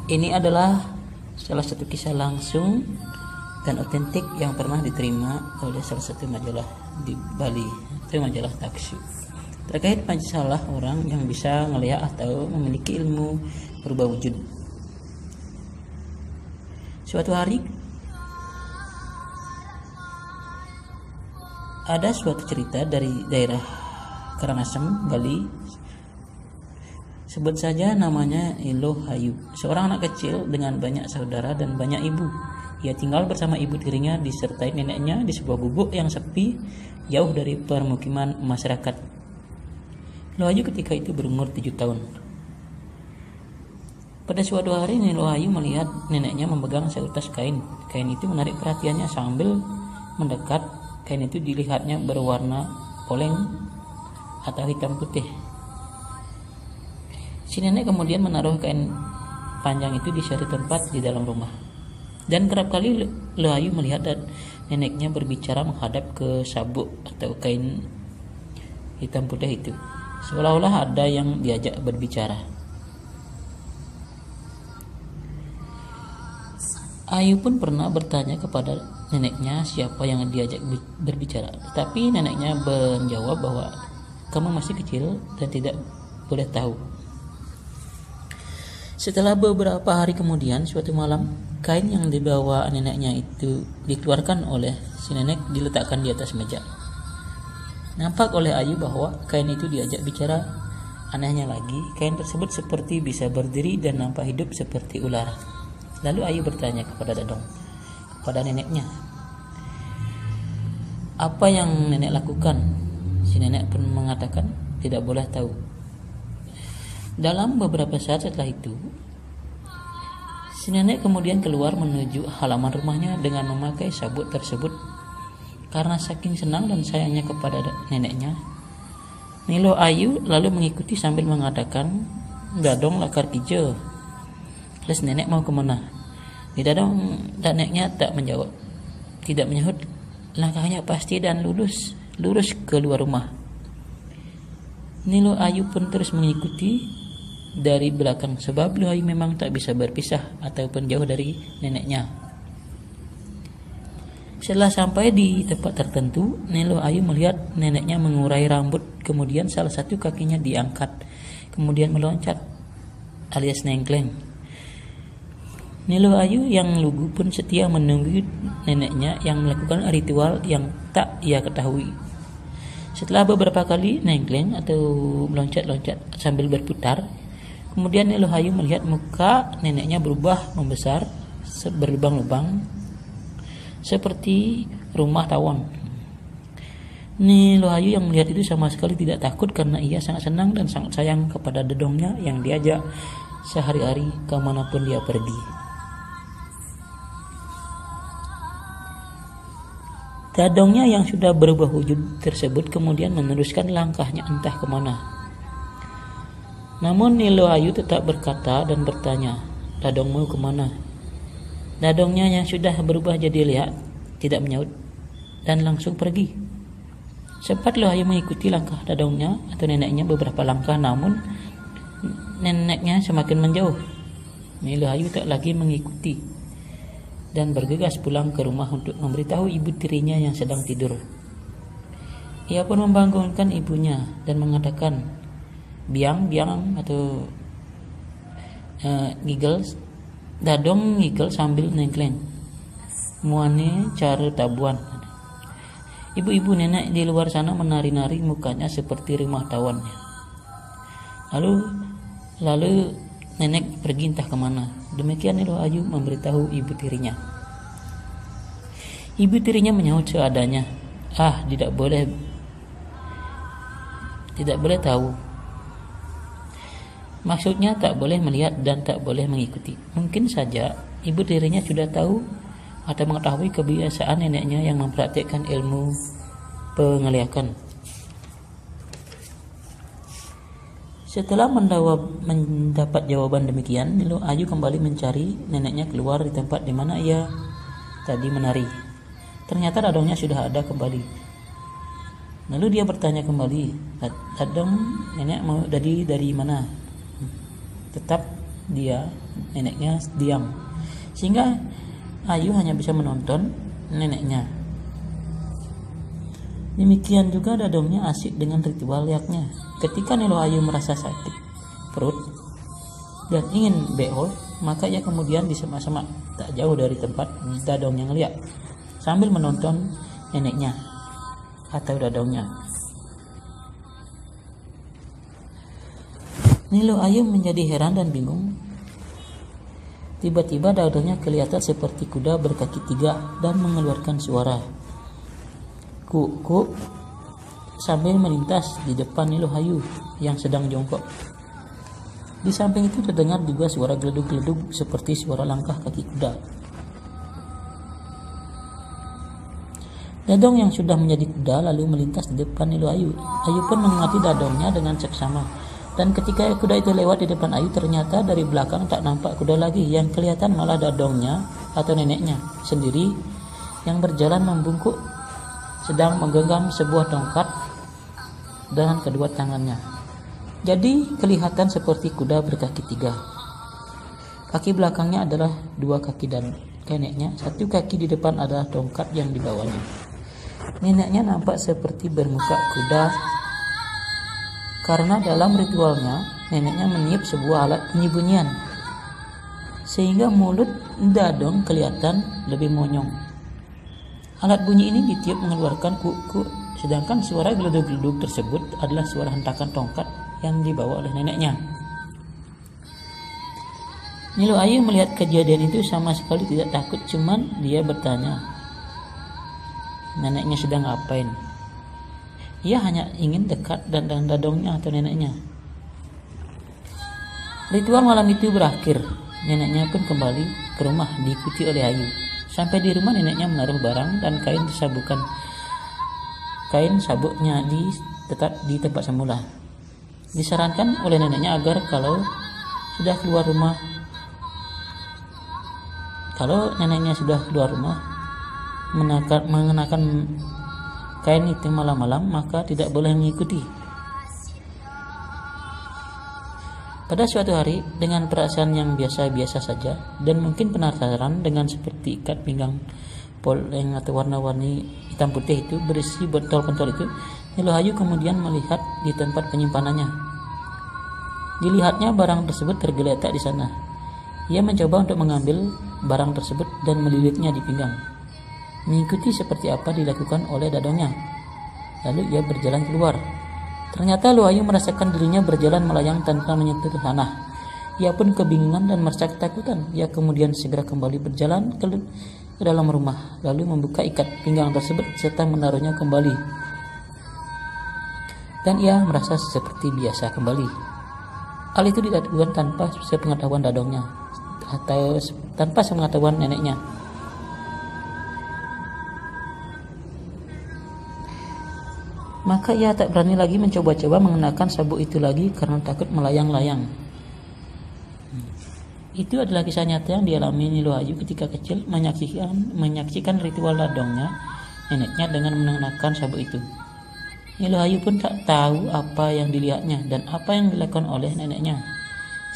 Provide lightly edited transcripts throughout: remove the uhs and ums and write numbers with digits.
Ini adalah salah satu kisah langsung dan otentik yang pernah diterima oleh salah satu majalah di Bali, itu majalah Taksyu, terkait masalah orang yang bisa ngelihat atau memiliki ilmu berubah wujud. Suatu hari ada suatu cerita dari daerah Karangasem, Bali. Sebut saja namanya Elo Hayu, seorang anak kecil dengan banyak saudara dan banyak ibu. Ia tinggal bersama ibu tirinya disertai neneknya di sebuah gubuk yang sepi, jauh dari permukiman masyarakat. Elo Hayu ketika itu berumur 7 tahun. Pada suatu hari Elo Hayu melihat neneknya memegang seutas kain. Kain itu menarik perhatiannya. Sambil mendekat, kain itu dilihatnya berwarna poleng atau hitam putih. Si nenek kemudian menaruh kain panjang itu di suatu tempat di dalam rumah. Dan kerap kali Elo Hayu melihat neneknya berbicara menghadap ke sabuk atau kain hitam putih itu, seolah-olah ada yang diajak berbicara. Ayu pun pernah bertanya kepada neneknya siapa yang diajak berbicara, tetapi neneknya menjawab bahwa kamu masih kecil dan tidak boleh tahu. Setelah beberapa hari kemudian, suatu malam, kain yang dibawa neneknya itu dikeluarkan oleh si nenek, diletakkan di atas meja. Nampak oleh Ayu bahwa kain itu diajak bicara. Anehnya lagi, kain tersebut seperti bisa berdiri dan nampak hidup seperti ular. Lalu Ayu bertanya kepada neneknya, apa yang nenek lakukan? Si nenek pun mengatakan tidak boleh tahu. Dalam beberapa saat setelah itu, si nenek kemudian keluar menuju halaman rumahnya dengan memakai sabuk tersebut. Karena saking senang dan sayangnya kepada neneknya, Elo Hayu lalu mengikuti sambil mengatakan, "Dadong lakar kijo." Terus nenek mau kemana? Dadong neneknya tak menjawab, tidak menyahut. Langkahnya pasti dan lurus keluar rumah. Elo Hayu pun terus mengikuti dari belakang, sebab Elo Hayu memang tak bisa berpisah ataupun jauh dari neneknya. Setelah sampai di tempat tertentu, Elo Hayu melihat neneknya mengurai rambut, kemudian salah satu kakinya diangkat, kemudian meloncat alias nengkleng. Elo Hayu yang lugu pun setia menunggu neneknya yang melakukan ritual yang tak ia ketahui. Setelah beberapa kali nengkleng atau meloncat-loncat sambil berputar, kemudian Elo Hayu melihat muka neneknya berubah membesar berlubang-lubang seperti rumah tawon. Elo Hayu yang melihat itu sama sekali tidak takut karena ia sangat senang dan sangat sayang kepada dedongnya yang diajak sehari-hari kemanapun dia pergi. Dadongnya yang sudah berubah wujud tersebut kemudian meneruskan langkahnya entah kemana. Namun Elo Hayu tetap berkata dan bertanya, "Dadong mau kemana?" Dadongnya yang sudah berubah jadi lihat tidak menyaut dan langsung pergi. Sempat Elo Hayu mengikuti langkah dadongnya atau neneknya beberapa langkah, namun neneknya semakin menjauh. Elo Hayu tak lagi mengikuti dan bergegas pulang ke rumah untuk memberitahu ibu tirinya yang sedang tidur. Ia pun membangunkan ibunya dan mengatakan, "Biang atau ngigel." Dadong ngigel sambil nengkleng. "Muane cara tabuan." Ibu-ibu nenek di luar sana menari-nari, mukanya seperti rumah tawon. Lalu nenek pergi entah kemana. Demikian Elo Hayu memberitahu ibu tirinya. Ibu tirinya menyahut seadanya, tidak boleh tahu. Maksudnya tak boleh melihat dan tak boleh mengikuti. Mungkin saja ibu tirinya sudah tahu atau mengetahui kebiasaan neneknya yang mempraktikkan ilmu pengeliakan. Setelah mendapat jawaban demikian, Elo Hayu kembali mencari neneknya keluar di tempat di mana ia tadi menari. Ternyata dadongnya sudah ada kembali. Lalu dia bertanya kembali, "Dadong, nenek mau dari mana?" Tetap neneknya diam, sehingga Ayu hanya bisa menonton neneknya. Demikian juga Dadongnya asik dengan ritual liaknya. Ketika Nilo Ayu merasa sakit perut dan ingin beol, maka ia kemudian disemak-semak tak jauh dari tempat Dadongnya ngeliat sambil menonton neneknya atau Dadongnya. Nilo Ayu menjadi heran dan bingung. Tiba-tiba Dadongnya kelihatan seperti kuda berkaki 3 dan mengeluarkan suara kuk-kuk sambil melintas di depan Nilo Ayu yang sedang jongkok. Di samping itu terdengar juga suara geleduk-geleduk seperti suara langkah kaki kuda. Dadong yang sudah menjadi kuda lalu melintas di depan Nilo Ayu. Ayu pun mengamati Dadongnya dengan seksama. Dan ketika kuda itu lewat di depan Ayu, ternyata dari belakang tak nampak kuda lagi, yang kelihatan malah Dadongnya atau neneknya sendiri yang berjalan membungkuk sedang menggenggam sebuah tongkat dengan kedua tangannya. Jadi kelihatan seperti kuda berkaki 3. Kaki belakangnya adalah 2 kaki dan neneknya, 1 kaki di depan adalah tongkat yang dibawanya. Neneknya nampak seperti bermuka kuda karena dalam ritualnya neneknya meniup sebuah alat bunyi-bunyian sehingga mulut Dadong kelihatan lebih monyong. Alat bunyi ini ditiup mengeluarkan kuk-kuk, sedangkan suara geleduk-geleduk tersebut adalah suara hentakan tongkat yang dibawa oleh neneknya. Nilo Ayu melihat kejadian itu sama sekali tidak takut, cuman dia bertanya, neneknya sedang ngapain? Ia hanya ingin dekat dan Dadongnya atau neneknya. Ritual malam itu berakhir. Neneknya pun kembali ke rumah diikuti oleh Ayu. Sampai di rumah neneknya menaruh barang dan kain sabuknya tetap di tempat semula. Disarankan oleh neneknya agar kalau neneknya sudah keluar rumah mengenakan kain itu malam-malam, maka tidak boleh mengikuti. Pada suatu hari, dengan perasaan yang biasa-biasa saja dan mungkin penasaran dengan seperti ikat pinggang poleng atau warna-warni hitam putih itu berisi botol-botol itu, Nilo Ayu kemudian melihat di tempat penyimpanannya. Dilihatnya barang tersebut tergeletak di sana. Ia mencoba untuk mengambil barang tersebut dan melilitnya di pinggang, mengikuti seperti apa dilakukan oleh Dadongnya. Lalu ia berjalan keluar. Ternyata Nilo Ayu merasakan dirinya berjalan melayang tanpa menyentuh tanah. Ia pun kebingungan dan merasa ketakutan. Ia kemudian segera kembali berjalan ke dalam rumah, lalu membuka ikat pinggang tersebut serta menaruhnya kembali. Dan ia merasa seperti biasa kembali. Hal itu dilakukan tanpa sepengetahuan Dadongnya atau tanpa sepengetahuan neneknya. Maka ia tak berani lagi mencoba-coba mengenakan sabuk itu lagi karena takut melayang-layang. Itu adalah kisah nyata yang dialami Nilo Ayu ketika kecil menyaksikan ritual Dadongnya, neneknya dengan mengenakan sabuk itu. Nilo Ayu pun tak tahu apa yang dilihatnya dan apa yang dilakukan oleh neneknya.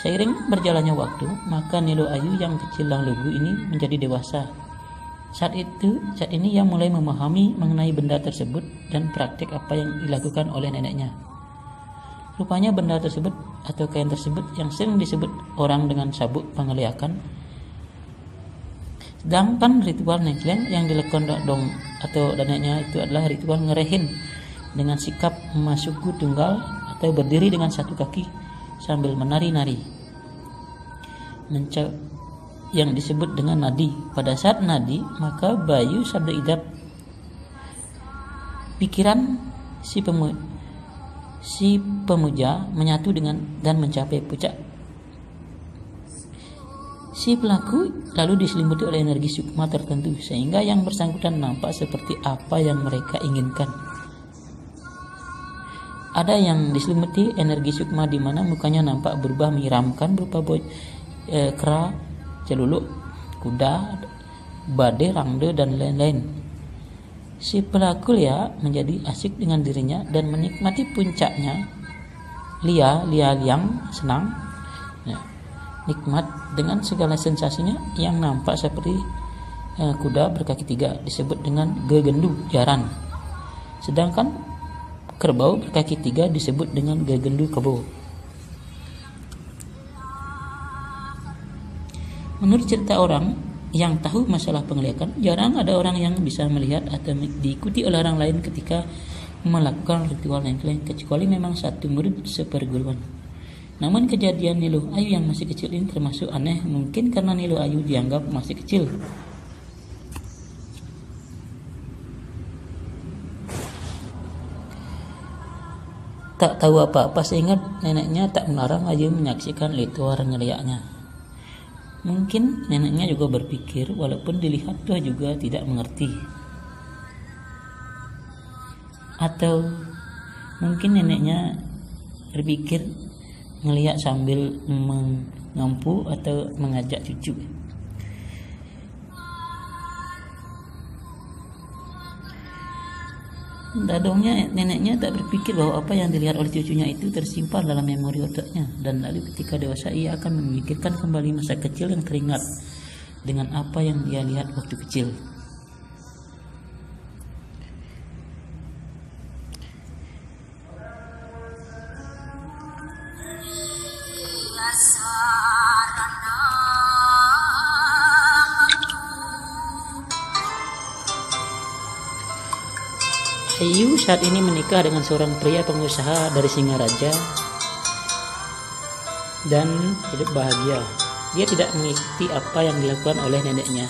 Seiring berjalannya waktu, maka Nilo Ayu yang kecil dan lugu ini menjadi dewasa. Saat ini ia mulai memahami mengenai benda tersebut dan praktik apa yang dilakukan oleh neneknya. Rupanya benda tersebut atau kain tersebut yang sering disebut orang dengan sabuk pengeliakan. Sedangkan ritual nengkleng yang dilakukan Dadong atau neneknya itu adalah ritual ngerehin dengan sikap masuku tunggal atau berdiri dengan 1 kaki sambil menari-nari. Yang disebut dengan nadi. Pada saat nadi, maka bayu sabda idap pikiran si pemuja menyatu dengan dan mencapai puncak. Si pelaku lalu diselimuti oleh energi sukma tertentu sehingga yang bersangkutan nampak seperti apa yang mereka inginkan. Ada yang diselimuti energi sukma di mana mukanya nampak berubah menyeramkan berupa kera, celuluk, kuda, bade, rangde, dan lain-lain. Si pelaku Lia menjadi asik dengan dirinya dan menikmati puncaknya. Lia liang senang. nikmat dengan segala sensasinya yang nampak seperti kuda berkaki 3 disebut dengan gegendu jaran. Sedangkan kerbau berkaki 3 disebut dengan gegendu kebo. Menurut cerita orang yang tahu masalah penglihatan, jarang ada orang yang bisa melihat atau diikuti oleh orang lain ketika melakukan ritual nengkleng, kecuali memang satu murid seperguruan. Namun kejadian Niluh Ayu yang masih kecil ini termasuk aneh, mungkin karena Niluh Ayu dianggap masih kecil. Tak tahu apa-apa sehingga neneknya tak melarang Ayu menyaksikan ritual ngeliaknya. Mungkin neneknya juga berpikir walaupun dilihat tuh juga tidak mengerti. Atau mungkin neneknya berpikir ngeliat sambil mengampu atau mengajak cucu. Dadongnya, neneknya tak berpikir bahwa apa yang dilihat oleh cucunya itu tersimpan dalam memori otaknya, dan lalu ketika dewasa ia akan memikirkan kembali masa kecil yang teringat dengan apa yang dia lihat waktu kecil. Ayu saat ini menikah dengan seorang pria pengusaha dari Singaraja dan hidup bahagia. Dia tidak mengikuti apa yang dilakukan oleh neneknya.